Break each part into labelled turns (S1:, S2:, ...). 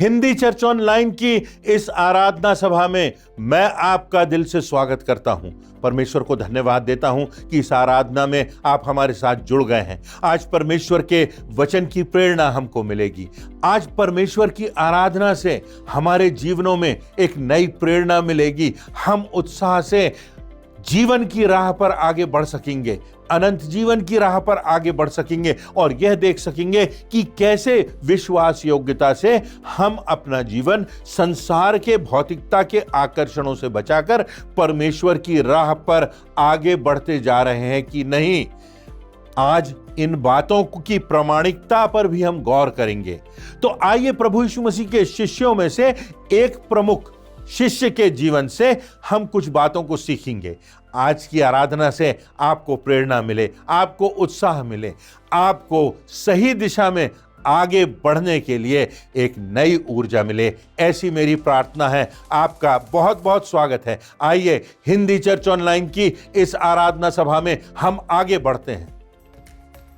S1: Hindi church online की इस आराधना सभा में मैं आपका दिल से स्वागत करता हूं। परमेश्वर को धन्यवाद देता हूं कि इस आराधना में आप हमारे साथ जुड़ गए हैं। आज परमेश्वर के वचन की प्रेरणा हमको मिलेगी। आज परमेश्वर की आराधना से हमारे जीवनों में एक नई प्रेरणा मिलेगी। हम उत्साह से जीवन की राह पर आगे बढ़ सकेंगे, अनंत जीवन की राह पर आगे बढ़ सकेंगे और यह देख सकेंगे कि कैसे विश्वास योग्यता से हम अपना जीवन संसार के भौतिकता के आकर्षणों से बचाकर परमेश्वर की राह पर आगे बढ़ते जा रहे हैं कि नहीं। आज इन बातों की प्रामाणिकता पर भी हम गौर करेंगे। तो आइए प्रभु यीशु मसीह के शिष्यों में से एक प्रमुख शिष्य के जीवन से हम कुछ बातों को सीखेंगे। आज की आराधना से आपको प्रेरणा मिले, आपको उत्साह मिले, आपको सही दिशा में आगे बढ़ने के लिए एक नई ऊर्जा मिले, ऐसी मेरी प्रार्थना है। आपका बहुत बहुत स्वागत है। आइए हिंदी चर्च ऑनलाइन की इस आराधना सभा में हम आगे बढ़ते हैं।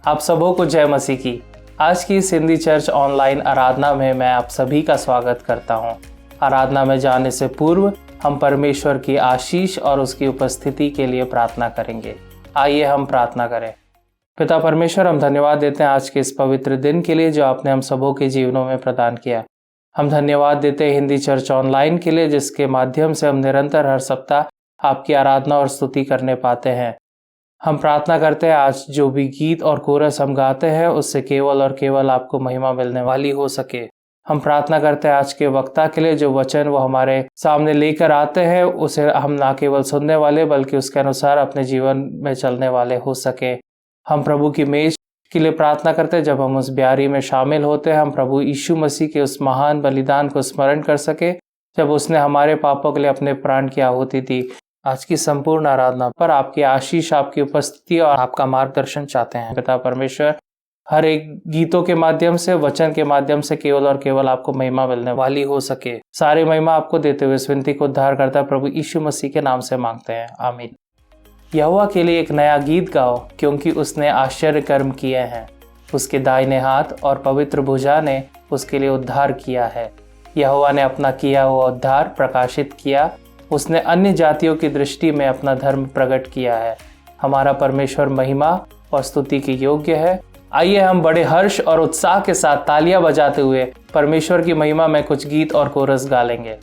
S2: आप सबों को जय मसीह की। आज की इस हिंदी चर्च ऑनलाइन आराधना में मैं आप सभी का स्वागत करता हूं। आराधना में जाने से पूर्व हम परमेश्वर की आशीष और उसकी उपस्थिति के लिए प्रार्थना करेंगे। आइए हम प्रार्थना करें। पिता परमेश्वर, हम धन्यवाद देते हैं आज के इस पवित्र दिन के लिए जो आपने हम सबों के जीवनों में प्रदान किया। हम धन्यवाद देते हैं हिंदी चर्च ऑनलाइन के लिए, जिसके माध्यम से हम निरंतर हर सप्ताह आपकी आराधना और स्तुति करने पाते हैं। हम प्रार्थना करते हैं आज जो भी गीत और कोरस हम गाते हैं उससे केवल और केवल आपको महिमा मिलने वाली हो सके। हम प्रार्थना करते हैं आज के वक्ता के लिए, जो वचन वो हमारे सामने लेकर आते हैं उसे हम ना केवल सुनने वाले बल्कि उसके अनुसार अपने जीवन में चलने वाले हो सके। हम प्रभु की मेज के लिए प्रार्थना करते हैं। जब हम उस ब्यारी में शामिल होते हैं, हम प्रभु यीशु मसीह के उस महान बलिदान को स्मरण कर सके जब उसने हमारे पापों के लिए अपने प्राण की आहुति दी। आज की संपूर्ण आराधना पर आपकी आशीष, आपकी उपस्थिति और आपका मार्गदर्शन चाहते हैं। पिता परमेश्वर, हर एक गीतों के माध्यम से, वचन के माध्यम से केवल और केवल आपको महिमा मिलने वाली हो सके। सारी महिमा आपको देते हुए इस विनती को उद्धार करता प्रभु यीशु मसीह के नाम से मांगते हैं, आमीन। यहोवा के लिए एक नया गीत गाओ, क्योंकि उसने आश्चर्य कर्म किए हैं। उसके दाहिने हाथ और पवित्र भुजा ने उसके लिए उद्धार किया है। यहोवा ने अपना किया हुआ उद्धार प्रकाशित किया। उसने अन्य जातियों की दृष्टि में अपना धर्म प्रकट किया है। हमारा परमेश्वर महिमा और स्तुति के योग्य है। आइए हम बड़े हर्ष और उत्साह के साथ तालियां बजाते हुए परमेश्वर की महिमा में कुछ गीत और कोरस गा लेंगे।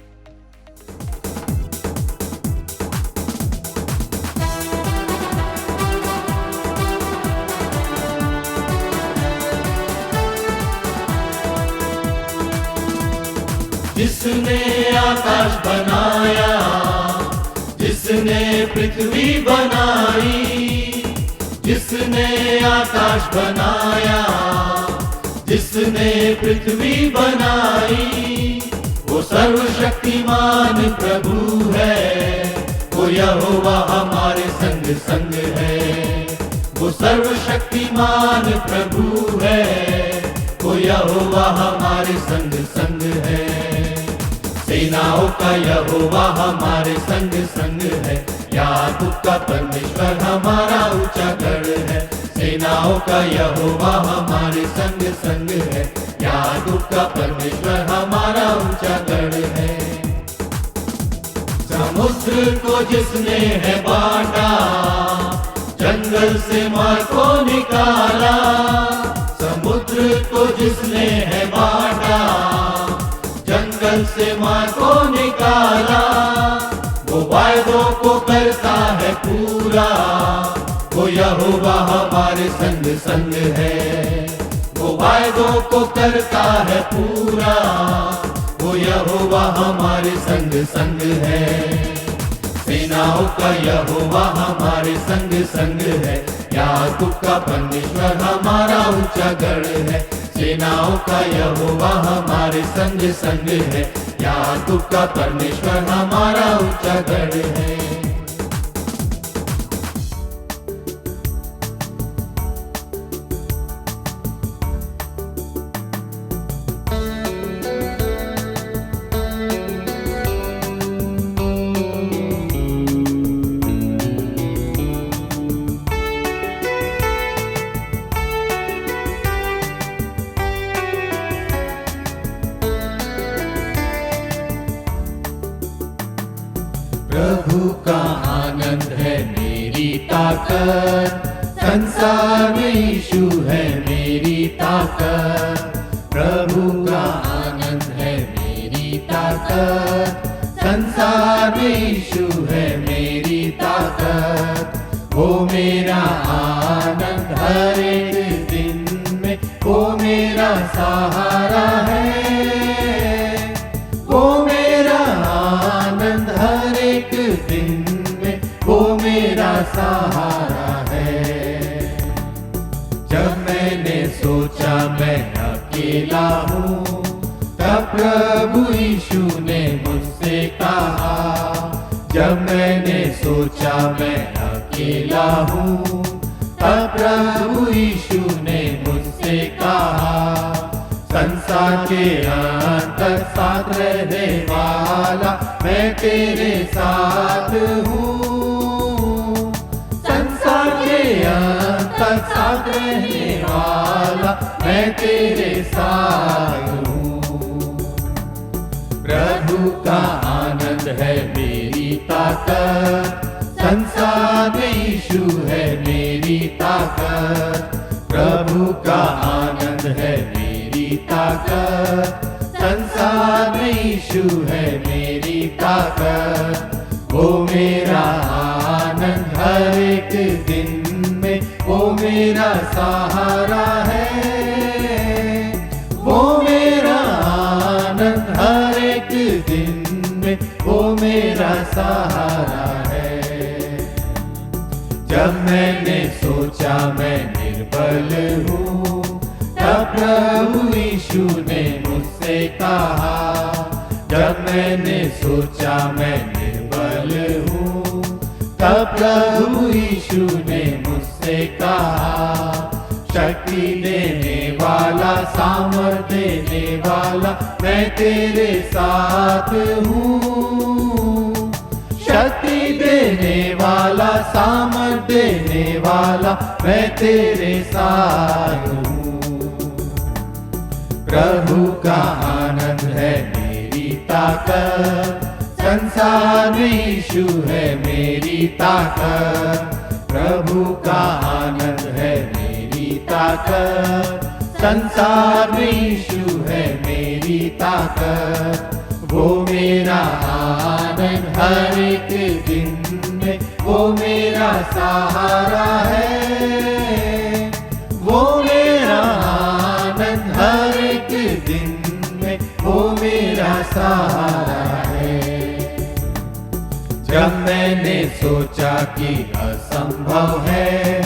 S3: जिसने आकाश बनाया, जिसने पृथ्वी बनाई, जिसने आकाश बनाया, जिसने पृथ्वी बनाई, वो सर्वशक्तिमान प्रभु है। वो यहोवा हमारे संग संग है। वो सर्वशक्तिमान प्रभु है। वो यहोवा हमारे संग संग है। सेनाओं का यहोवा हमारे संग संग है। याकूब का परमेश्वर हमारा ऊंचा गढ़ है। सेनाओं का यहोवा हमारे संग संग है। याकूब का परमेश्वर हमारा ऊंचा गढ़ है। समुद्र को जिसने है बांटा, जंगल से मार को निकाला। समुद्र को जिसने है बांटा, जंगल से मार को निकाला। वो वायदों को करता है पूरा। वो यहोवा हमारे संग संग है। वो वायदों को करता है पूरा। वो यहोवा हमारे संग संग है। सेनाओं का यहोवा हमारे संग संग है। याकूब का परमेश्वर हमारा ऊंचा गढ़ है। सेनाओं का यहोवा हमारे संग संग है। याकूब का परमेश्वर हमारा ऊंचा गढ़ है। आनंद है मेरी ताकत, संसार में यीशु है मेरी ताकत। प्रभु का आनंद है मेरी ताकत, संसार में यीशु है मेरी ताकत। वो मेरा आनंद हर एक दिन में, वो मेरा सहारा है। वो मेरा आनंद हर एक दिन में, वो मेरा सहारा है। जब मैंने सोचा मैं अकेला हूँ, तब प्रभु यीशु ने मुझसे कहा। जब मैंने सोचा मैं अकेला हूँ, तब प्रभु यीशु ने मुझसे कहा। संसार के अंत तक साथ रहने वाला मैं तेरे साथ हूँ। संसार के अंत तक साथ रहने वाला मैं तेरे साथ हूँ। प्रभु का आनंद है मेरी ताकत, संसार में यीशु है मेरी ताकत। प्रभु का आनंद है मेरी ताकत, संसार में यीशु है मेरी ताकत। वो मेरा आनंद हर एक दिन में, वो मेरा सहारा है। वो मेरा आनंद हर एक दिन में, वो मेरा सहारा है। जब मैंने सोचा मैं निर्बल हूँ, तब प्रभु यीशु ने मुझसे कहा। जब मैंने सोचा मैं निर्बल हूँ, तब प्रभु यीशु ने मुझसे कहा। शक्ति देने वाला, सामर्थ देने वाला मैं तेरे साथ हूँ। शक्ति देने वाला, सामर्थ देने वाला मैं तेरे साथ हूँ। प्रभु का आनंद है मेरी ताकत, संसार में यीशु है मेरी ताकत। प्रभु का आनंद है मेरी ताकत, संसार में यीशु है मेरी ताकत। वो मेरा आनंद हर एक दिन में, वो मेरा सहारा है। वो मेरा आनंद हर एक दिन में, वो मेरा सहारा है। जब मैंने सोचा कि असंभव है,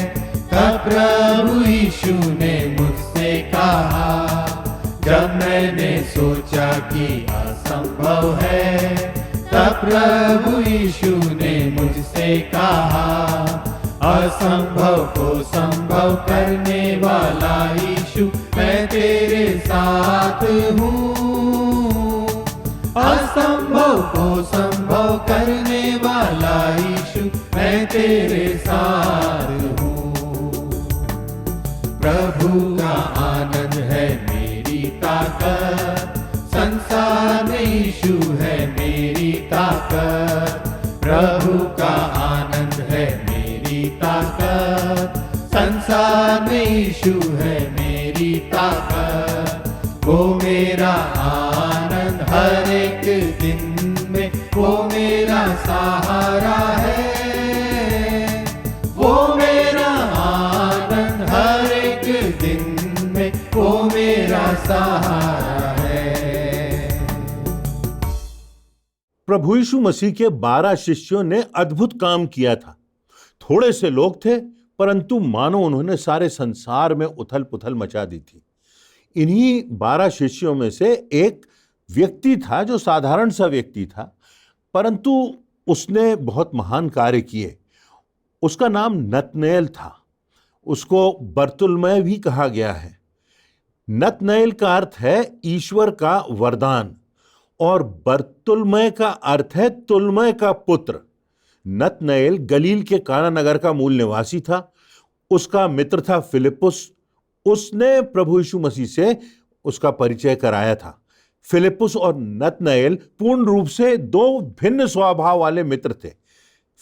S3: तब प्रभु यीशु ने मुझसे कहा। जब मैंने सोचा कि असंभव है, तब प्रभु यीशु ने मुझसे कहा। असंभव को संभव करने वाला यीशु मैं तेरे साथ हूँ। असंभव को संभव करने वाला यीशु मैं तेरे साथ हूँ। प्रभु का आनंद है मेरी ताकत, संसार में यीशु है मेरी ताकत। प्रभु का आनंद है मेरी ताकत, संसार में यीशु है मेरी ताकत। वो मेरा आनंद हर एक दिन में, वो मेरा सहारा है। वो मेरा आनंद हर एक दिन में, वो मेरा सहारा है।
S1: प्रभु यीशु मसीह के 12 शिष्यों ने अद्भुत काम किया था। थोड़े से लोग थे, परंतु मानो उन्होंने सारे संसार में उथल पुथल मचा दी थी। इन्हीं 12 शिष्यों में से एक व्यक्ति था जो साधारण सा व्यक्ति था, परंतु उसने बहुत महान कार्य किए। उसका नाम नतनएल था। उसको बर्तुलमै भी कहा गया है। नतनएल का अर्थ है ईश्वर का वरदान और बर्तुलमै का अर्थ है तुलमै का पुत्र। नतनएल गलील के काना नगर का मूल निवासी था। उसका मित्र था फिलिप्पुस। उसने प्रभु यीशु मसीह से उसका परिचय कराया था। फिलिप्पुस और नतनएल पूर्ण रूप से दो भिन्न स्वभाव वाले मित्र थे।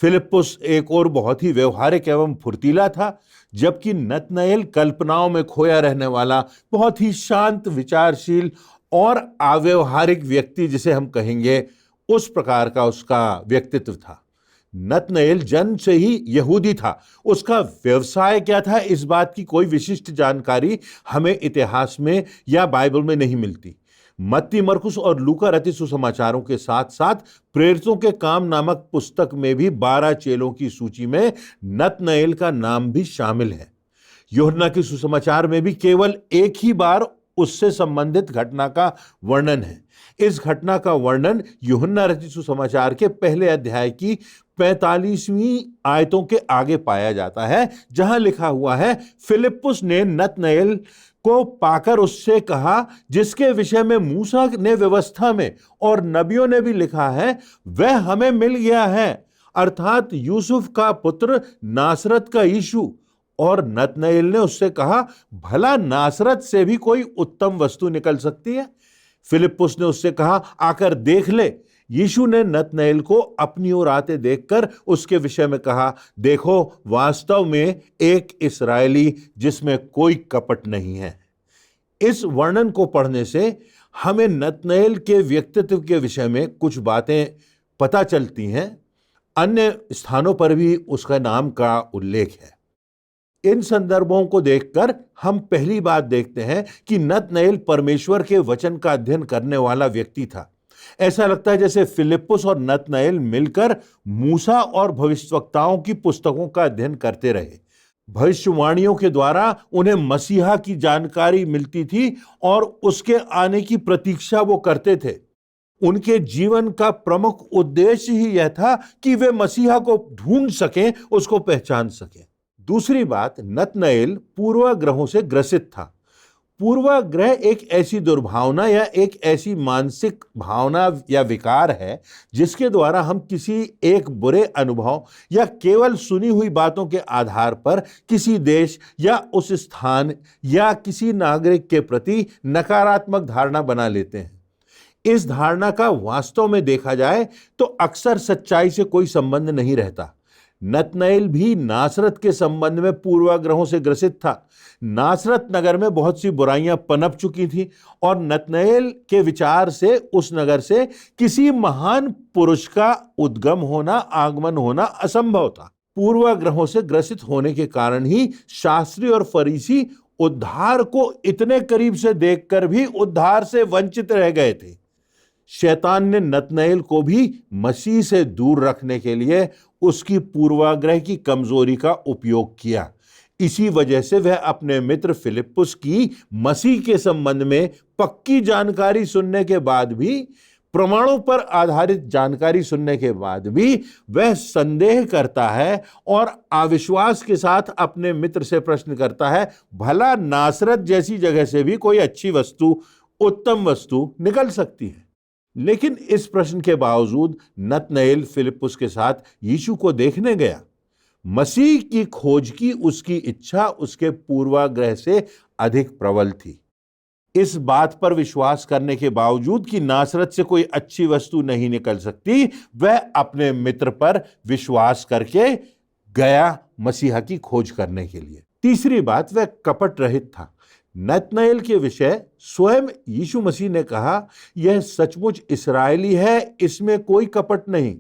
S1: फिलिप्पुस एक और बहुत ही व्यवहारिक एवं फुर्तीला था, जबकि नतनएल कल्पनाओं में खोया रहने वाला बहुत ही शांत, विचारशील और अव्यवहारिक व्यक्ति जिसे हम कहेंगे, उस प्रकार का उसका व्यक्तित्व था। नतनएल जन्म से ही यहूदी था। उसका व्यवसाय क्या था, इस बात की कोई विशिष्ट जानकारी हमें इतिहास में या बाइबल में नहीं मिलती। मत्ती, मरकुस और लूका रचित सुसमाचारों के साथ साथ प्रेरितों के काम नामक पुस्तक में भी 12 चेलों की सूची में नतनएल का नाम भी शामिल है। यूहन्ना के सुसमाचार में भी केवल एक ही बार उससे संबंधित घटना का वर्णन है। इस घटना का वर्णन यूहन्ना रचित सुसमाचार के पहले अध्याय की 45वीं आयतों के आगे पाया जाता है, जहां लिखा हुआ है, फिलिप्पुस ने नतनएल को पाकर उससे कहा, जिसके विषय में मूसा ने व्यवस्था में और नबियों ने भी लिखा है, वह हमें मिल गया है, अर्थात यूसुफ का पुत्र नासरत का यीशु। और नतनएल ने उससे कहा, भला नासरत से भी कोई उत्तम वस्तु निकल सकती है? फिलिप्पुस ने उससे कहा, आकर देख ले। यीशु ने नतनएल को अपनी ओर आते देखकर उसके विषय में कहा, देखो, वास्तव में एक इस्राएली जिसमें कोई कपट नहीं है। इस वर्णन को पढ़ने से हमें नतनएल के व्यक्तित्व के विषय में कुछ बातें पता चलती हैं। अन्य स्थानों पर भी उसका नाम का उल्लेख है। इन संदर्भों को देखकर हम पहली बात देखते हैं कि नतनएल परमेश्वर के वचन का अध्ययन करने वाला व्यक्ति था। ऐसा लगता है जैसे फिलिप्पुस और नतनएल मिलकर मूसा और भविष्यवक्ताओं की पुस्तकों का अध्ययन करते रहे। भविष्यवाणियों के द्वारा उन्हें मसीहा की जानकारी मिलती थी और उसके आने की प्रतीक्षा वो करते थे। उनके जीवन का प्रमुख उद्देश्य ही यह था कि वे मसीहा को ढूंढ सकें, उसको पहचान सकें। दूसरी बात, नतनएल पूर्वाग्रहों से ग्रसित था। पूर्वाग्रह एक ऐसी दुर्भावना या एक ऐसी मानसिक भावना या विकार है जिसके द्वारा हम किसी एक बुरे अनुभव या केवल सुनी हुई बातों के आधार पर किसी देश या उस स्थान या किसी नागरिक के प्रति नकारात्मक धारणा बना लेते हैं। इस धारणा का वास्तव में देखा जाए तो अक्सर सच्चाई से कोई संबंध नहीं रहता। नतनएल भी नासरत के संबंध में पूर्वाग्रहों से ग्रसित था। नासरत नगर में बहुत सी बुराइयां पनप चुकी थी और नतनएल के विचार से उस नगर से किसी महान पुरुष का उद्गम होना, आगमन होना असंभव था। पूर्वाग्रहों से ग्रसित होने के कारण ही शास्त्री और फरीसी उद्धार को इतने करीब से देखकर भी उद्धार से वंचित रह गए थे। शैतान ने नतनएल को भी मसीह से दूर रखने के लिए उसकी पूर्वाग्रह की कमजोरी का उपयोग किया। इसी वजह से वह अपने मित्र फिलिप्पुस की मसीह के संबंध में पक्की जानकारी सुनने के बाद भी, प्रमाणों पर आधारित जानकारी सुनने के बाद भी वह संदेह करता है और अविश्वास के साथ अपने मित्र से प्रश्न करता है, भला नासरत जैसी जगह से भी कोई अच्छी वस्तु, उत्तम वस्तु निकल सकती है? लेकिन इस प्रश्न के बावजूद नतनएल फिलिप्पुस के साथ यीशु को देखने गया। मसीह की खोज की उसकी इच्छा उसके पूर्वाग्रह से अधिक प्रबल थी। इस बात पर विश्वास करने के बावजूद कि नासरत से कोई अच्छी वस्तु नहीं निकल सकती, वह अपने मित्र पर विश्वास करके गया मसीहा की खोज करने के लिए। तीसरी बात, वह कपट रहित था। नतनएल के विषय स्वयं यीशु मसीह ने कहा, यह सचमुच इस्राएली है, इसमें कोई कपट नहीं।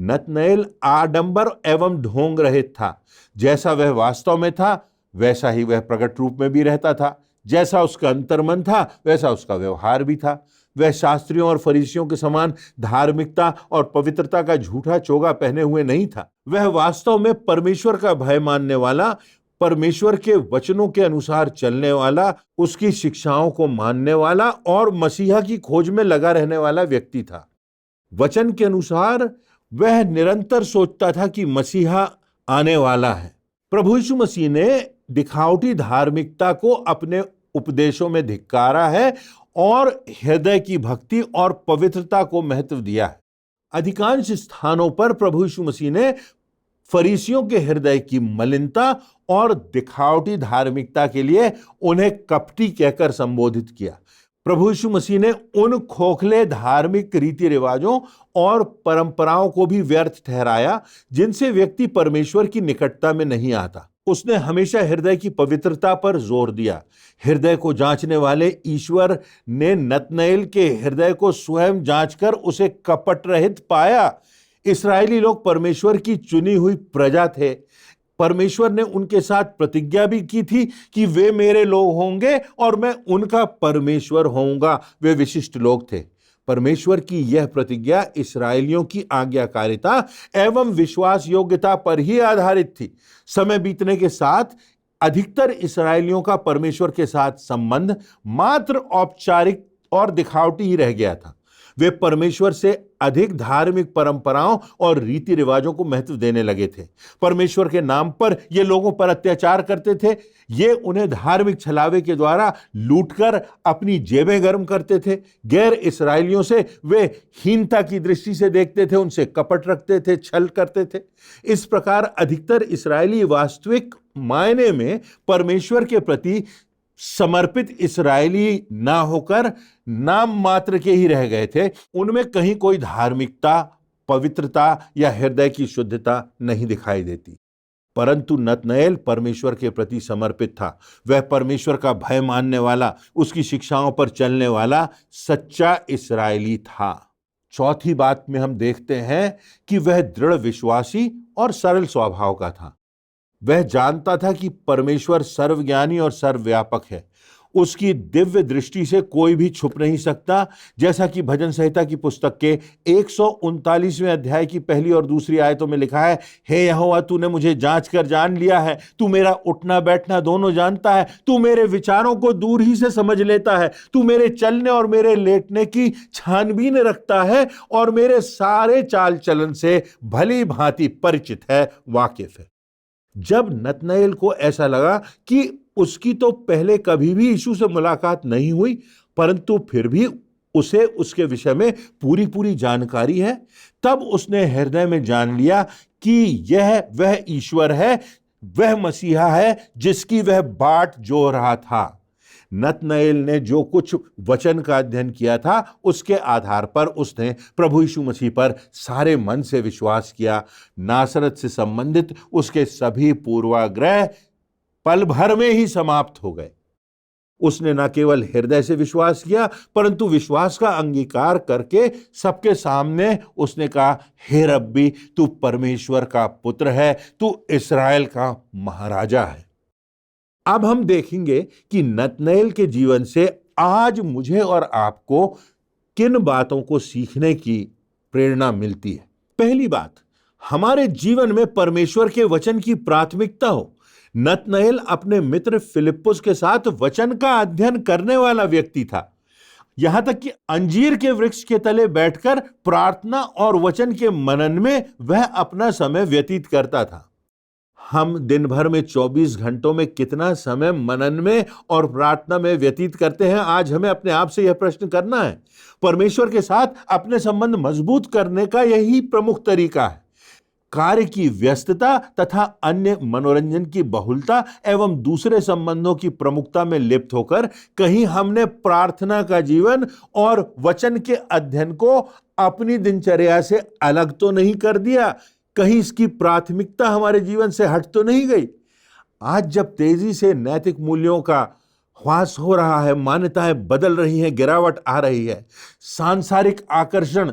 S1: नतनएल आडंबर एवं ढोंग रहित था। जैसा वह वास्तव में था वैसा ही वह प्रकट रूप में भी रहता था। जैसा उसका अंतर्मन था वैसा उसका व्यवहार भी था। वह शास्त्रियों और फरीसियों के समान धार्मिकता और पवित्रता का झूठा चोगा पहने हुए नहीं था। वह वास्तव में परमेश्वर का भय मानने वाला, परमेश्वर के वचनों के अनुसार चलने वाला, उसकी शिक्षाओं को मानने वाला और मसीहा की खोज में लगा रहने वाला व्यक्ति था। वचन के अनुसार वह निरंतर सोचता था कि मसीहा आने वाला है। प्रभु यीशु मसीह ने दिखावटी धार्मिकता को अपने उपदेशों में धिक्कारा है और हृदय की भक्ति और पवित्रता को महत्व दिया है। अधिकांश स्थानों पर प्रभु यीशु मसीह ने फरीसियों के हृदय की मलिनता और दिखावटी धार्मिकता के लिए उन्हें कपटी कहकर संबोधित किया। प्रभु यीशु मसीह ने उन खोखले धार्मिक रीति रिवाजों और परंपराओं को भी व्यर्थ ठहराया जिनसे व्यक्ति परमेश्वर की निकटता में नहीं आता। उसने हमेशा हृदय की पवित्रता पर जोर दिया। हृदय को जांचने वाले ईश्वर ने नतनएल के हृदय को स्वयं जांचकर उसे कपट रहित पाया। इस्राएली लोग परमेश्वर की चुनी हुई प्रजा थे। परमेश्वर ने उनके साथ प्रतिज्ञा भी की थी कि वे मेरे लोग होंगे और मैं उनका परमेश्वर होऊंगा। वे विशिष्ट लोग थे। परमेश्वर की यह प्रतिज्ञा इस्राएलियों की आज्ञाकारिता एवं विश्वास योग्यता पर ही आधारित थी। समय बीतने के साथ अधिकतर इस्राएलियों का परमेश्वर के साथ संबंध मात्र औपचारिक और दिखावटी ही रह गया था। वे परमेश्वर से अधिक धार्मिक परंपराओं और रीति रिवाजों को महत्व देने लगे थे। परमेश्वर के नाम पर ये लोगों पर अत्याचार करते थे। ये उन्हें धार्मिक छलावे के द्वारा लूटकर अपनी जेबें गर्म करते थे। गैर इस्राएलियों से वे हीनता की दृष्टि से देखते थे, उनसे कपट रखते थे, छल करते थे। इस प्रकार अधिकतर इस्राएली वास्तविक मायने में परमेश्वर के प्रति समर्पित इस्राएली ना होकर नाम मात्र के ही रह गए थे। उनमें कहीं कोई धार्मिकता, पवित्रता या हृदय की शुद्धता नहीं दिखाई देती। परंतु नतनएल परमेश्वर के प्रति समर्पित था। वह परमेश्वर का भय मानने वाला, उसकी शिक्षाओं पर चलने वाला सच्चा इस्राएली था। चौथी बात में हम देखते हैं कि वह दृढ़ विश्वासी और सरल स्वभाव का था। वह जानता था कि परमेश्वर सर्वज्ञानी और सर्वव्यापक है। उसकी दिव्य दृष्टि से कोई भी छुप नहीं सकता। जैसा कि भजन संहिता की पुस्तक के 139वें अध्याय की पहली और दूसरी आयतों में लिखा है, हे यहोवा, तूने मुझे जांच कर जान लिया है। तू मेरा उठना बैठना दोनों जानता है। तू मेरे विचारों को दूर ही से समझ लेता है। तू मेरे चलने और मेरे लेटने की छानबीन रखता है और मेरे सारे चाल चलन से भली भांति परिचित है, वाकिफ है। जब नतनएल को ऐसा लगा कि उसकी तो पहले कभी भी यीशु से मुलाकात नहीं हुई, परंतु फिर भी उसे उसके विषय में पूरी पूरी जानकारी है, तब उसने हृदय में जान लिया कि यह वह ईश्वर है, वह मसीहा है जिसकी वह बाट जो रहा था। नतनएल ने जो कुछ वचन का अध्ययन किया था, उसके आधार पर उसने प्रभु यीशु मसीह पर सारे मन से विश्वास किया। नासरत से संबंधित उसके सभी पूर्वाग्रह पल भर में ही समाप्त हो गए। उसने न केवल हृदय से विश्वास किया, परंतु विश्वास का अंगीकार करके सबके सामने उसने कहा, हे रब्बी, तू परमेश्वर का पुत्र है, तू इस्राएल का महाराजा है। अब हम देखेंगे कि नतनएल के जीवन से आज मुझे और आपको किन बातों को सीखने की प्रेरणा मिलती है। पहली बात, हमारे जीवन में परमेश्वर के वचन की प्राथमिकता हो। नतनएल अपने मित्र फिलिप्पुस के साथ वचन का अध्ययन करने वाला व्यक्ति था। यहां तक कि अंजीर के वृक्ष के तले बैठकर प्रार्थना और वचन के मनन में वह अपना समय व्यतीत करता था। हम दिन भर में 24 घंटों में कितना समय मनन में और प्रार्थना में व्यतीत करते हैं? आज हमें अपने आप से यह प्रश्न करना है। परमेश्वर के साथ अपने संबंध मजबूत करने का यही प्रमुख तरीका है। कार्य की व्यस्तता तथा अन्य मनोरंजन की बहुलता एवं दूसरे संबंधों की प्रमुखता में लिप्त होकर कहीं हमने प्रार्थना का जीवन और वचन के अध्ययन को अपनी दिनचर्या से अलग तो नहीं कर दिया? कहीं इसकी प्राथमिकता हमारे जीवन से हट तो नहीं गई? आज जब तेजी से नैतिक मूल्यों का ह्रास हो रहा है, मान्यताएं बदल रही हैं, गिरावट आ रही है, सांसारिक आकर्षण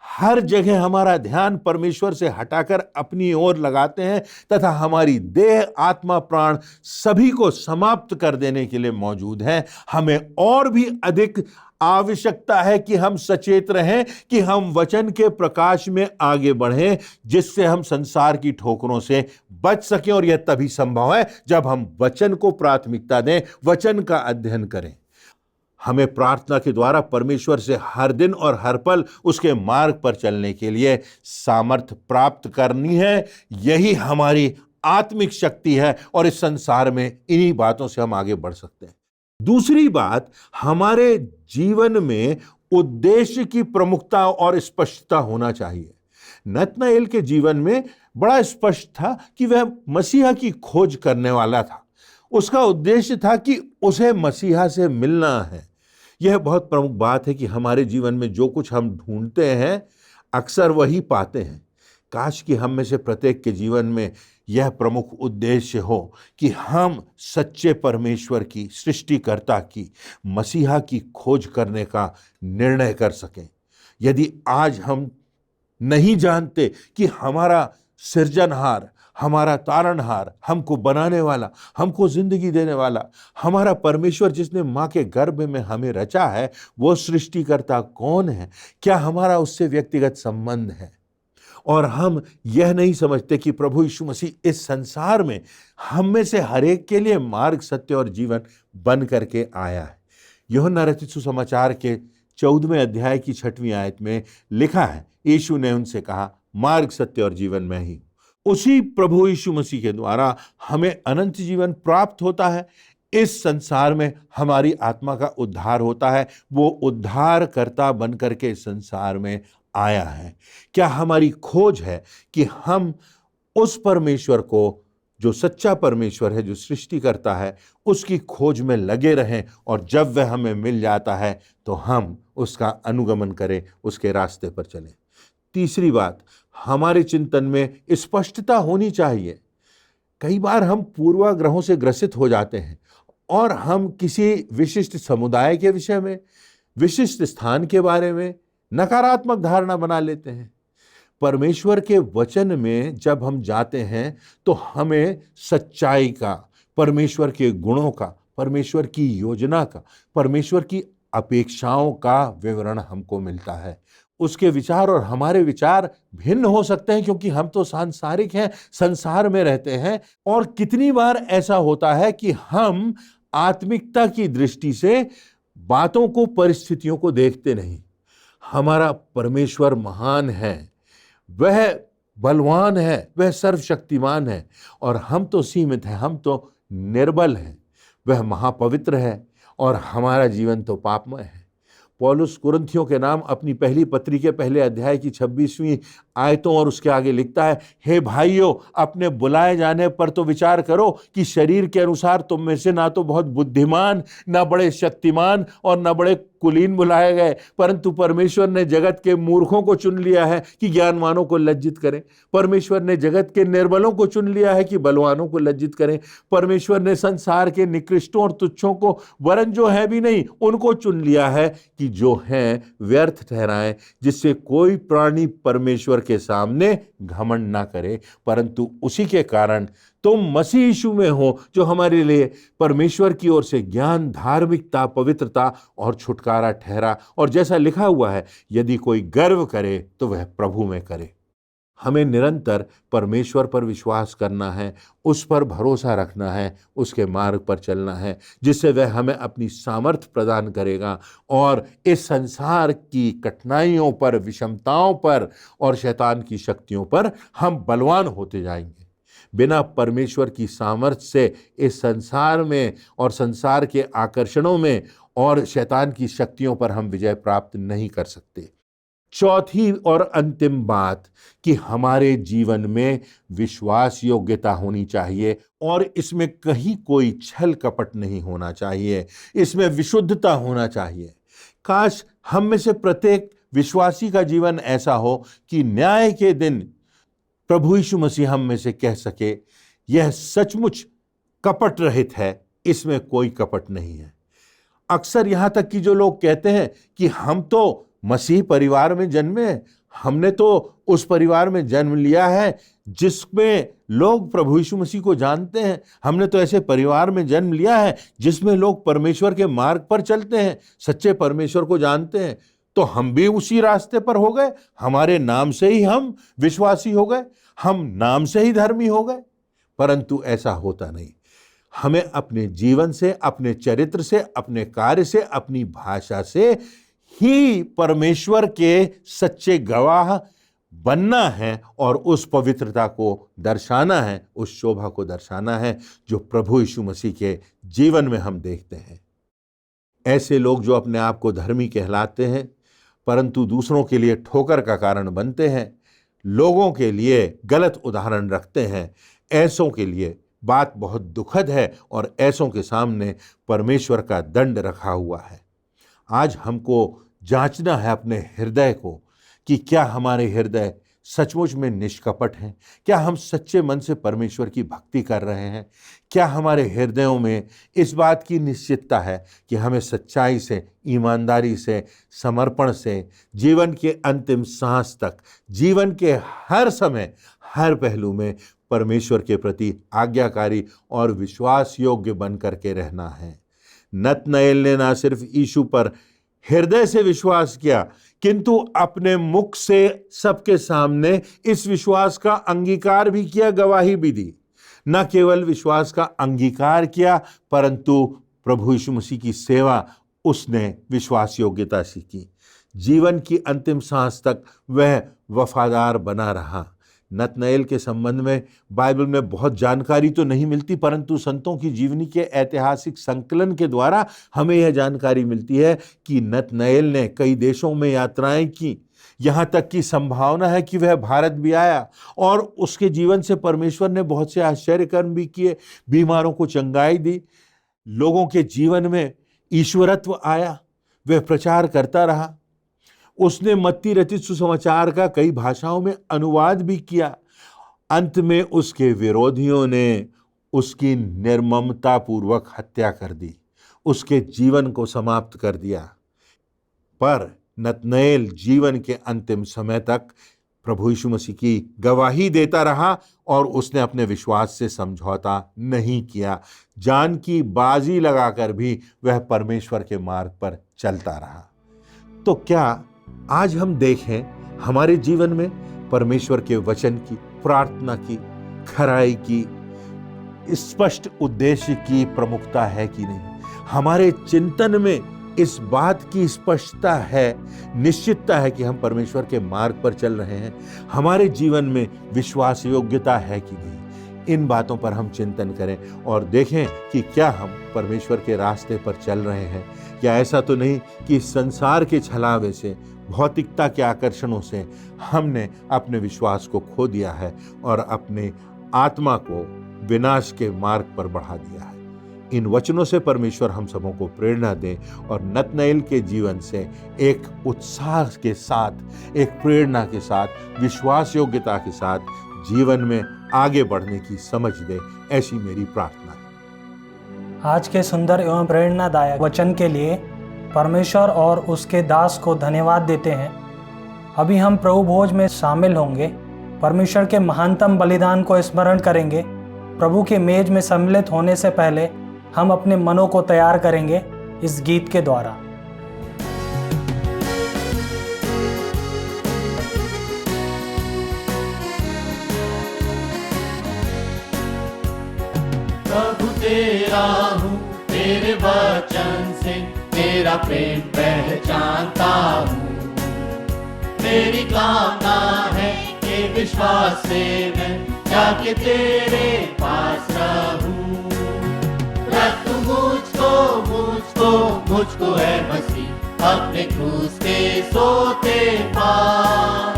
S1: हर जगह हमारा ध्यान परमेश्वर से हटाकर अपनी ओर लगाते हैं तथा हमारी देह, आत्मा, प्राण सभी को समाप्त कर देने के लिए मौजूद हैं, हमें और भी अधिक आवश्यकता है कि हम सचेत रहें, कि हम वचन के प्रकाश में आगे बढ़ें, जिससे हम संसार की ठोकरों से बच सकें। और यह तभी संभव है जब हम वचन को प्राथमिकता दें, वचन का अध्ययन करें। हमें प्रार्थना के द्वारा परमेश्वर से हर दिन और हर पल उसके मार्ग पर चलने के लिए सामर्थ्य प्राप्त करनी है। यही हमारी आत्मिक शक्ति है और इस संसार में इन्हीं बातों से हम आगे बढ़ सकते हैं। दूसरी बात, हमारे जीवन में उद्देश्य की प्रमुखता और स्पष्टता होना चाहिए। नतनएल के जीवन में बड़ा स्पष्ट था कि वह मसीहा की खोज करने वाला था। उसका उद्देश्य था कि उसे मसीहा से मिलना है। यह बहुत प्रमुख बात है कि हमारे जीवन में जो कुछ हम ढूंढते हैं अक्सर वही पाते हैं। काश कि हम में से प्रत्येक के जीवन में यह प्रमुख उद्देश्य हो कि हम सच्चे परमेश्वर की, सृष्टिकर्ता की, मसीहा की खोज करने का निर्णय कर सकें। यदि आज हम नहीं जानते कि हमारा सृजनहार, हमारा तारणहार, हमको बनाने वाला, हमको जिंदगी देने वाला, हमारा परमेश्वर जिसने माँ के गर्भ में हमें रचा है, वो सृष्टिकर्ता कौन है, क्या हमारा उससे व्यक्तिगत संबंध है, और हम यह नहीं समझते कि प्रभु यीशु मसीह इस संसार में हम में से हर एक के लिए मार्ग, सत्य और जीवन बन करके आया है। यूहन्ना रचित सुसमाचार के 14वें अध्याय की 6वीं आयत में लिखा है, यीशु ने उनसे कहा, मार्ग, सत्य और जीवन मैं ही हूं। उसी प्रभु यीशु मसीह के द्वारा हमें अनंत जीवन प्राप्त होता है। इस संसार में हमारी आत्मा का उद्धार होता है। वो उद्धारकर्ता बन करके इस संसार में आया है। क्या हमारी खोज है कि हम उस परमेश्वर को, जो सच्चा परमेश्वर है, जो सृष्टि करता है, उसकी खोज में लगे रहें, और जब वह हमें मिल जाता है तो हम उसका अनुगमन करें, उसके रास्ते पर चलें। तीसरी बात, हमारे चिंतन में स्पष्टता होनी चाहिए। कई बार हम पूर्वाग्रहों से ग्रसित हो जाते हैं और हम किसी विशिष्ट समुदाय के विषय में, विशिष्ट स्थान के बारे में नकारात्मक धारणा बना लेते हैं। परमेश्वर के वचन में जब हम जाते हैं तो हमें सच्चाई का, परमेश्वर के गुणों का, परमेश्वर की योजना का, परमेश्वर की अपेक्षाओं का विवरण हमको मिलता है। उसके विचार और हमारे विचार भिन्न हो सकते हैं, क्योंकि हम तो सांसारिक हैं, संसार में रहते हैं। और कितनी बार ऐसा होता है कि हम आत्मिकता की दृष्टि से बातों को, परिस्थितियों को देखते नहीं। हमारा परमेश्वर महान है, वह बलवान है, वह सर्वशक्तिमान है, और हम तो सीमित हैं, हम तो निर्बल हैं। वह महापवित्र है और हमारा जीवन तो पापमय है। पौलुस कुरिन्थियों के नाम अपनी पहली पत्री के पहले अध्याय की 26वीं आयतों और उसके आगे लिखता है, हे भाइयों, अपने बुलाए जाने पर तो विचार करो कि शरीर के अनुसार तुम में से ना तो बहुत बुद्धिमान, ना बड़े शक्तिमान और ना बड़े कुलीन बुलाए गए, परंतु परमेश्वर ने जगत के मूर्खों को चुन लिया है कि ज्ञानवानों को लज्जित करें। परमेश्वर ने जगत के निर्बलों को चुन लिया है कि बलवानों को लज्जित करें। परमेश्वर ने संसार के निकृष्टों और तुच्छों को, वरन जो है भी नहीं, उनको चुन लिया है कि जो हैं व्यर्थ ठहराएं, जिससे कोई प्राणी परमेश्वर के सामने घमंड ना करे, परंतु उसी के कारण तुम मसीह यीशु में हो, जो हमारे लिए परमेश्वर की ओर से ज्ञान, धार्मिकता, पवित्रता और छुटकारा ठहरा। और जैसा लिखा हुआ है, यदि कोई गर्व करे तो वह प्रभु में करे। हमें निरंतर परमेश्वर पर विश्वास करना है, उस पर भरोसा रखना है, उसके मार्ग पर चलना है, जिससे वह हमें अपनी सामर्थ्य प्रदान करेगा और इस संसार की कठिनाइयों पर, विषमताओं पर और शैतान की शक्तियों पर हम बलवान होते जाएंगे। बिना परमेश्वर की सामर्थ्य से इस संसार में और संसार के आकर्षणों में और शैतान की शक्तियों पर हम विजय प्राप्त नहीं कर सकते। चौथी और अंतिम बात कि हमारे जीवन में विश्वास योग्यता होनी चाहिए और इसमें कहीं कोई छल कपट नहीं होना चाहिए, इसमें विशुद्धता होना चाहिए। काश हम में से प्रत्येक विश्वासी का जीवन ऐसा हो कि न्याय के दिन प्रभु यीशु मसीह हम में से कह सके, यह सचमुच कपट रहित है, इसमें कोई कपट नहीं है। अक्सर यहाँ तक कि जो लोग कहते हैं कि हम तो मसीह परिवार में जन्मे, हमने तो उस परिवार में जन्म लिया है जिसमें लोग प्रभु यीशु मसीह को जानते हैं, हमने तो ऐसे परिवार में जन्म लिया है जिसमें लोग परमेश्वर के मार्ग पर चलते हैं, सच्चे परमेश्वर को जानते हैं, तो हम भी उसी रास्ते पर हो गए, हमारे नाम से ही हम विश्वासी हो गए, हम नाम से ही धर्मी हो गए। परंतु ऐसा होता नहीं। हमें अपने जीवन से, अपने चरित्र से, अपने कार्य से, अपनी भाषा से ही परमेश्वर के सच्चे गवाह बनना है और उस पवित्रता को दर्शाना है, उस शोभा को दर्शाना है जो प्रभु यीशु मसीह के जीवन में हम देखते हैं। ऐसे लोग जो अपने आप को धर्मी कहलाते हैं परंतु दूसरों के लिए ठोकर का कारण बनते हैं, लोगों के लिए गलत उदाहरण रखते हैं, ऐसों के लिए बात बहुत दुखद है और ऐसों के सामने परमेश्वर का दंड रखा हुआ है। आज हमको जांचना है अपने हृदय को कि क्या हमारे हृदय सचमुच में निष्कपट हैं, क्या हम सच्चे मन से परमेश्वर की भक्ति कर रहे हैं, क्या हमारे हृदयों में इस बात की निश्चितता है कि हमें सच्चाई से, ईमानदारी से, समर्पण से जीवन के अंतिम सांस तक, जीवन के हर समय, हर पहलू में परमेश्वर के प्रति आज्ञाकारी और विश्वास योग्य बन करके रहना है। नतनएल ने ना सिर्फ यीशु पर हृदय से विश्वास किया किंतु अपने मुख से सबके सामने इस विश्वास का अंगीकार भी किया, गवाही भी दी। न केवल विश्वास का अंगीकार किया परंतु प्रभु यीशु मसीह की सेवा उसने विश्वास योग्यता सीखी। जीवन की अंतिम सांस तक वह वफादार बना रहा। नतनएल के संबंध में बाइबल में बहुत जानकारी तो नहीं मिलती परंतु संतों की जीवनी के ऐतिहासिक संकलन के द्वारा हमें यह जानकारी मिलती है कि नतनएल ने कई देशों में यात्राएं की, यहाँ तक की संभावना है कि वह भारत भी आया और उसके जीवन से परमेश्वर ने बहुत से आश्चर्य कर्म भी किए, बीमारों को चंगाई दी, लोगों के जीवन में ईश्वरत्व आया, वह प्रचार करता रहा। उसने मत्ती रचित सुसमाचार का कई भाषाओं में अनुवाद भी किया। अंत में उसके विरोधियों ने उसकी निर्ममतापूर्वक हत्या कर दी, उसके जीवन को समाप्त कर दिया। पर नतनएल जीवन के अंतिम समय तक प्रभु यीशु मसीह की गवाही देता रहा और उसने अपने विश्वास से समझौता नहीं किया। जान की बाजी लगाकर भी वह परमेश्वर के मार्ग पर चलता रहा। तो क्या आज हम देखें हमारे जीवन में परमेश्वर के वचन की, प्रार्थना की, खराई की, स्पष्ट उद्देश्य की प्रमुखता है कि नहीं? हमारे चिंतन में इस बात की स्पष्टता है, निश्चितता है कि हम परमेश्वर के मार्ग पर चल रहे हैं? हमारे जीवन में विश्वास योग्यता है कि नहीं? इन बातों पर हम चिंतन करें और देखें कि क्या हम परमेश्वर के रास्ते पर चल रहे हैं, या ऐसा तो नहीं कि संसार के छलावे से, भौतिकता के आकर्षणों से हमने अपने विश्वास को खो दिया है और अपने आत्मा को विनाश के मार्ग पर बढ़ा दिया है। इन वचनों से परमेश्वर हम सबों को प्रेरणा दें और नतनएल के जीवन से एक उत्साह के साथ, एक प्रेरणा के साथ, विश्वास योग्यता के साथ जीवन में आगे बढ़ने की समझ दे, ऐसी मेरी प्रार्थना है।
S4: आज के सुंदर एवं प्रेरणादायक वचन के लिए परमेश्वर और उसके दास को धन्यवाद देते हैं। अभी हम प्रभु भोज में शामिल होंगे, परमेश्वर के महानतम बलिदान को स्मरण करेंगे। प्रभु के मेज में सम्मिलित होने से पहले हम अपने मनों को तैयार करेंगे इस गीत के द्वारा।
S3: प्रभु तेरा हूँ, तेरे वचन से तेरा प्रेम पहचानता हूँ। मेरी कामना है कि विश्वास से मैं जाके तेरे पास रहूं। रख तू मुझको है मसीह अपने क्रूस के सोते पार।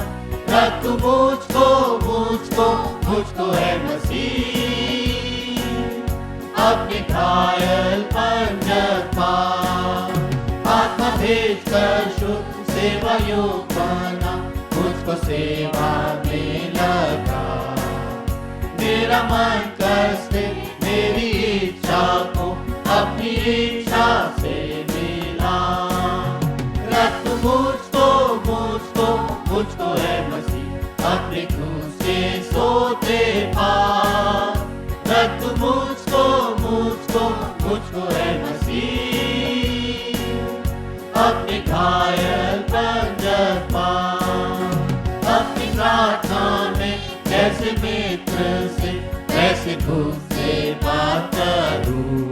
S3: रख तू मुझको है मसीह अपने घायल पंजर पार। आत्मा भेज कर शुद्ध सेवा योग बना, मुझको सेवा में लगा। मेरा मन करते मेरी इच्छा को अपनी इच्छा से मिला। रख मुझको है मसीह अपने क्रूस के सोते पार। रख मुझको है मसीह अपने घायल पंजर पार। अपनी प्रार्थना में जैसे मित्र से वैसे खुद से बात करूं।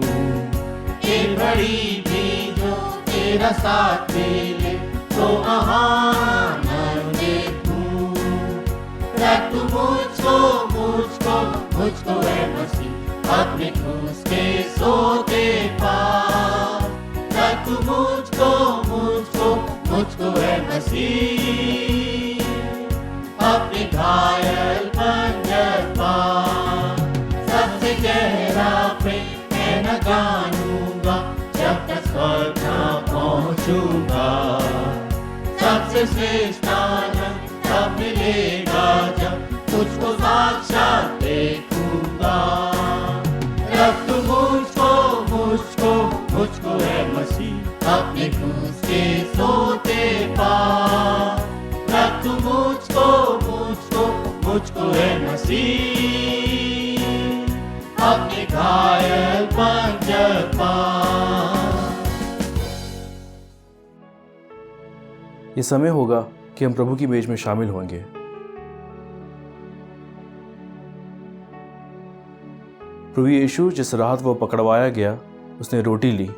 S3: ये बड़ी भी जो तेरा साथ मिले तो आनंद देखूं। रख मुझको है मसीह अपने क्रूस के सोते पार। रख मुझको है मसीह अपने घायल पंजर पार। सबसे गहरा प्रेम मैं न जानूंगा जब तक स्वर्ग न पहुंचूं। सबसे श्रेष्ठ आनंद तब मिलेगा जब तुझको साक्षात देखूंगा। रब तू मुझको है मसीह अपने क्रूस के सोते पार। रब तू मुझको है मसीह अपने घायल पंजर पार।
S5: ये समय होगा कि हम प्रभु की मेज में शामिल होंगे। प्रभु यीशु जिस रात वो पकड़वाया गया, उसने रोटी ली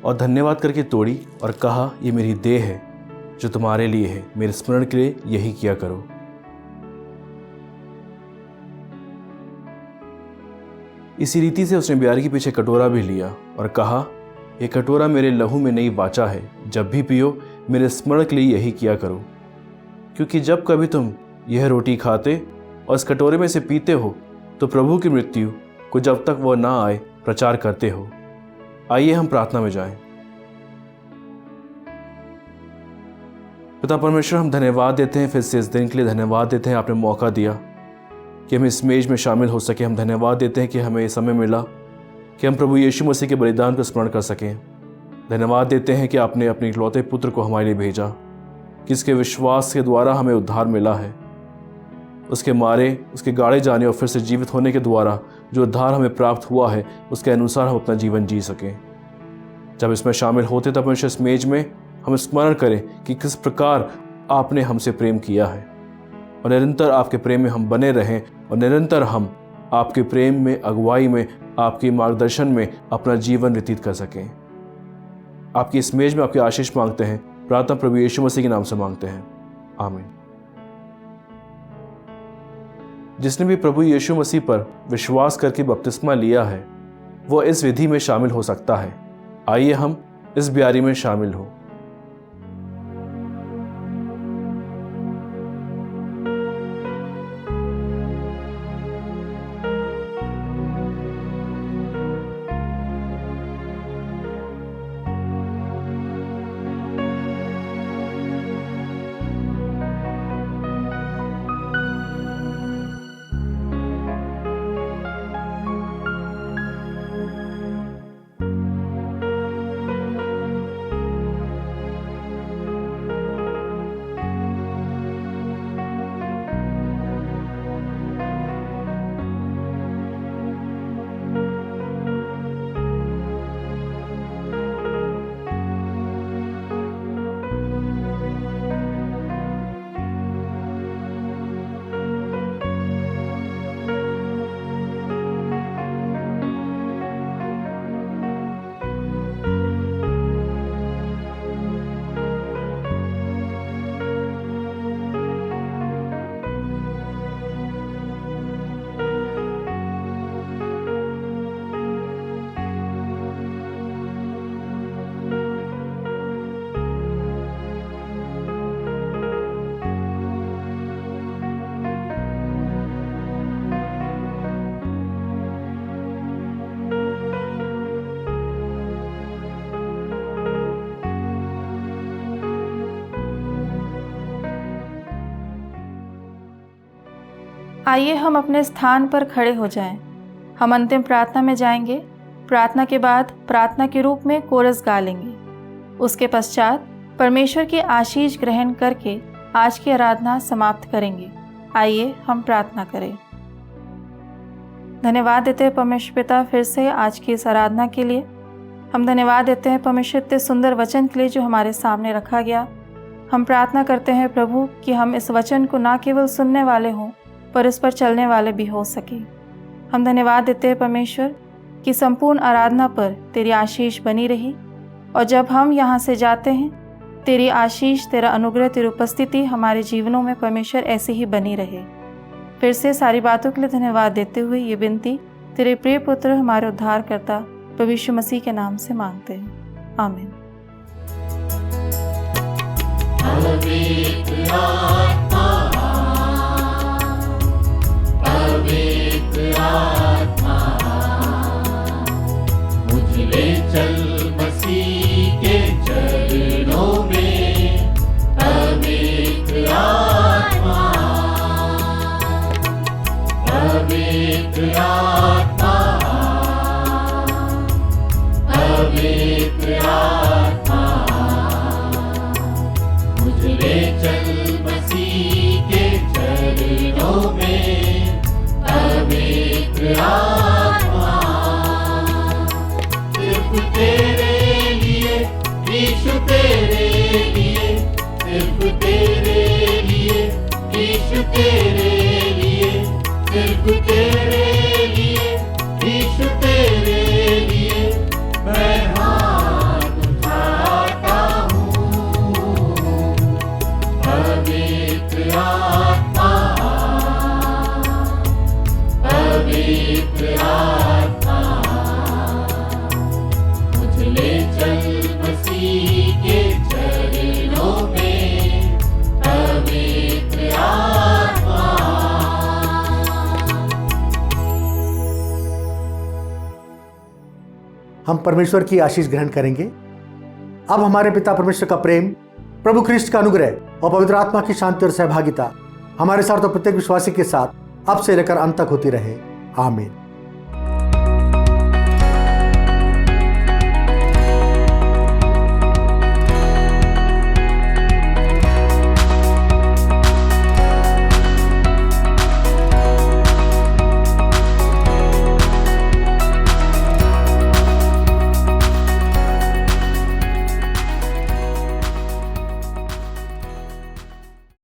S5: और धन्यवाद करके तोड़ी और कहा, ये मेरी देह है जो तुम्हारे लिए है, मेरे स्मरण के लिए यही किया करो। इसी रीति से उसने ब्यारी के पीछे कटोरा भी लिया और कहा, ये कटोरा मेरे लहू में नई वाचा है, जब भी पियो मेरे स्मरण के लिए यही किया करो। क्योंकि जब कभी तुम यह रोटी खाते और इस कटोरे में से पीते हो तो प्रभु की मृत्यु को जब तक वह ना आए प्रचार करते हो। आइए हम प्रार्थना में जाएं। पिता परमेश्वर, हम धन्यवाद देते हैं, फिर से इस दिन के लिए धन्यवाद देते हैं, आपने मौका दिया कि हम इस मेज में शामिल हो सके। हम धन्यवाद देते हैं कि हमें ये समय मिला कि हम प्रभु यीशु मसीह के बलिदान को स्मरण कर सकें। धन्यवाद देते हैं कि आपने अपने इकलौते पुत्र को हमारे लिए भेजा, जिसके विश्वास के द्वारा हमें उद्धार मिला है। उसके मारे, उसके गाड़े जाने और फिर से जीवित होने के द्वारा जो उद्धार हमें प्राप्त हुआ है, उसके अनुसार हम अपना जीवन जी सकें। जब इसमें शामिल होते तब हमेशा इस मेज में हम स्मरण करें कि किस प्रकार आपने हमसे प्रेम किया है और निरंतर आपके प्रेम में हम बने रहें और निरंतर हम आपके प्रेम में, अगुवाई में, आपके मार्गदर्शन में अपना जीवन व्यतीत कर सकें। आपकी इस मेज में आपकी आशीष मांगते हैं, प्रार्थना प्रभु यीशु मसीह के नाम से मांगते हैं, आमीन। जिसने भी प्रभु यीशु मसीह पर विश्वास करके बपतिस्मा लिया है, वो इस विधि में शामिल हो सकता है। आइए हम इस ब्यारी में शामिल हो।
S6: आइए हम अपने स्थान पर खड़े हो जाएं। हम अंतिम प्रार्थना में जाएंगे। प्रार्थना के बाद प्रार्थना के रूप में कोरस गा लेंगे। उसके पश्चात परमेश्वर की आशीष ग्रहण करके आज की आराधना समाप्त करेंगे। आइए हम प्रार्थना करें। धन्यवाद देते हैं परमेश्वर पिता फिर से आज की इस आराधना के लिए। हम धन्यवाद देते हैं परमेश्वर इतने सुंदर वचन के लिए जो हमारे सामने रखा गया। हम प्रार्थना करते हैं प्रभु कि हम इस वचन को ना केवल सुनने वाले हों पर इस पर चलने वाले भी हो सके। हम धन्यवाद देते हैं परमेश्वर कि संपूर्ण आराधना पर तेरी आशीष बनी रही और जब हम यहाँ से जाते हैं तेरी आशीष, तेरा अनुग्रह, तेरी उपस्थिति हमारे जीवनों में परमेश्वर ऐसे ही बनी रहे। फिर से सारी बातों के लिए धन्यवाद देते हुए ये विनती तेरे प्रिय पुत्र हमारे उद्धारकर्ता प्रभु यीशु मसीह के नाम से मांगते हैं, आमीन।
S3: पवित्र आत्मा मुझे ले चल मसीह के चरणों में, पवित्र आत्मा, पवित्र आत्मा, मुझे ले चल मसीह के चरणों में। पवित्र आत्मा, सिर्फ तेरे लिए यीशु, तेरे लिए, सिर्फ तेरे लिए यीशु, तेरे लिए, सिर्फ तेरे लिए यीशु, तेरे लिए मैं हाथ उठाता हूँ। पवित्र आत्मा, पवित्र आत्मा, मुझे ले चल मसीह के चरणों में। पवित्र आत्मा।
S7: हम परमेश्वर की आशीष ग्रहण करेंगे। अब हमारे पिता परमेश्वर का प्रेम, प्रभु ख्रिस्ट का अनुग्रह और पवित्र आत्मा की शांति और सहभागिता हमारे साथ और प्रत्येक विश्वासी के साथ अब से लेकर अंत तक होती रहे। आमीन।